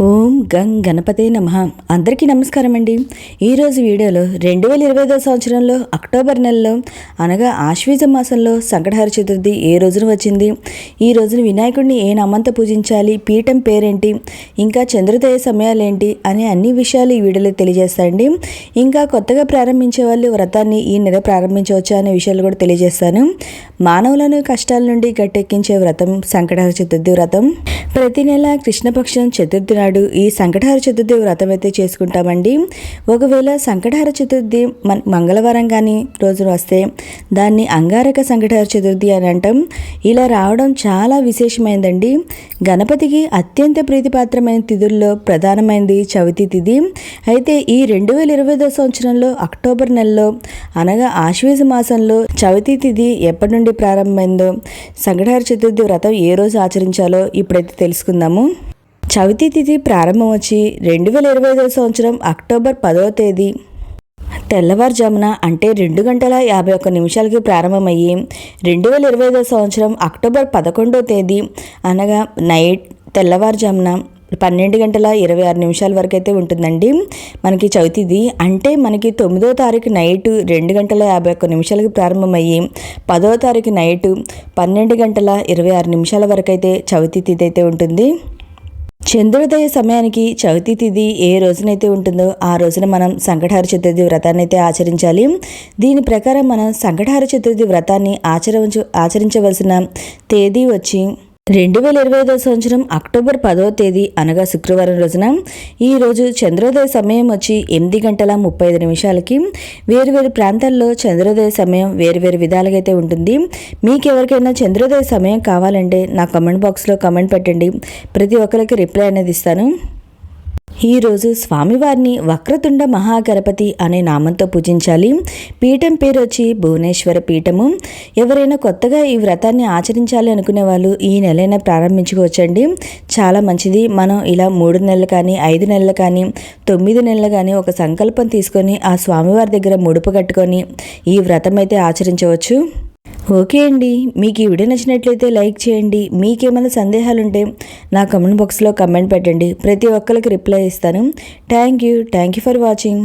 ఓం గం గణపతే నమః. అందరికీ నమస్కారం అండి. ఈరోజు వీడియోలో 2025 సంవత్సరంలో అక్టోబర్ నెలలో అనగా ఆశ్వీజ మాసంలో సంకటహర చతుర్థి ఏ రోజున వచ్చింది, ఈ రోజున వినాయకుడిని ఏ నామంతో పూజించాలి, పీఠం పేరేంటి, ఇంకా చంద్రోదయ సమయాలేంటి అనే అన్ని విషయాలు ఈ వీడియోలో తెలియజేస్తానండి. ఇంకా కొత్తగా ప్రారంభించే వాళ్ళు వ్రతాన్ని ఈ నెల ప్రారంభించవచ్చు అనే విషయాలు కూడా తెలియజేస్తాను. మానవులను కష్టాల నుండి గట్టెక్కించే వ్రతం సంకటహర చతుర్థి వ్రతం. ప్రతి నెల కృష్ణపక్షం చతుర్థి నాడు ఈ సంకటహర చతుర్థి వ్రతం అయితే చేసుకుంటామండి. ఒకవేళ సంకటహర చతుర్థి మంగళవారం కానీ రోజున వస్తే దాన్ని అంగారక సంకటహర చతుర్థి అని అంటాం. ఇలా రావడం చాలా విశేషమైందండి. గణపతికి అత్యంత ప్రీతిపాత్రమైన తిథుల్లో ప్రధానమైనది చవితి తిథి. అయితే ఈ 2025 సంవత్సరంలో అక్టోబర్ నెలలో అనగా ఆశ్వీజ మాసంలో చవితి తిథి ఎప్పటి నుండి ప్రారంభమైందో, సంకటహర చతుర్థి వ్రతం ఏ రోజు ఆచరించాలో ఇప్పుడైతే తెలుసుకుందాము. చవితి తిథి ప్రారంభం వచ్చి 2025 సంవత్సరం అక్టోబర్ 10వ తేదీ తెల్లవారుజామున అంటే 2:51 ప్రారంభమయ్యి 2025 సంవత్సరం అక్టోబర్ 11వ తేదీ అనగా తెల్లవారుజామున 12:26 వరకు అయితే ఉంటుందండి మనకి చవితిది. అంటే మనకి 9వ తారీఖు నైట్ 2:51 ప్రారంభమయ్యి 10వ తారీఖు నైట్ 12:26 వరకు అయితే చవితి తిథి అయితే ఉంటుంది. చంద్రోదయ సమయానికి చవితి తిథి ఏ రోజునైతే ఉంటుందో ఆ రోజున మనం సంకటహర చతుర్థి వ్రతాన్ని అయితే ఆచరించాలి. దీని ప్రకారం మనం సంకటహర చతుర్థి వ్రతాన్ని ఆచరించవలసిన తేదీ వచ్చి 2025 సంవత్సరం అక్టోబర్ 10వ తేదీ అనగా శుక్రవారం రోజున. ఈరోజు చంద్రోదయ సమయం వచ్చి 8:35 వేరువేరు ప్రాంతాల్లో చంద్రోదయ సమయం వేరువేరు విధాలుగా అయితే ఉంటుంది. మీకు ఎవరికైనా చంద్రోదయ సమయం కావాలంటే నా కమెంట్ బాక్స్లో కమెంట్ పెట్టండి, ప్రతి ఒక్కరికి రిప్లై అనేది ఇస్తాను. ఈరోజు స్వామివారిని వక్రతుండ మహాగణపతి అనే నామంతో పూజించాలి. పీఠం పేరు వచ్చి భువనేశ్వర పీఠము. ఎవరైనా కొత్తగా ఈ వ్రతాన్ని ఆచరించాలి అనుకునే వాళ్ళు ఈ నెలైనా ప్రారంభించుకోవచ్చండి. చాలా మంచిది. మనం ఇలా 3 నెలలు కానీ 5 నెలలు కానీ 9 నెలలు కానీ ఒక సంకల్పం తీసుకొని ఆ స్వామివారి దగ్గర ముడుపు కట్టుకొని ఈ వ్రతం అయితే ఆచరించవచ్చు. ఓకే అండి, మీకు ఈ వీడియో నచ్చినట్లయితే లైక్ చేయండి. మీకేమైనా సందేహాలు ఉంటే నా కమెంట్ బాక్స్లో కమెంట్ పెట్టండి, ప్రతి ఒక్కరికి రిప్లై ఇస్తాను. Thank you for watching.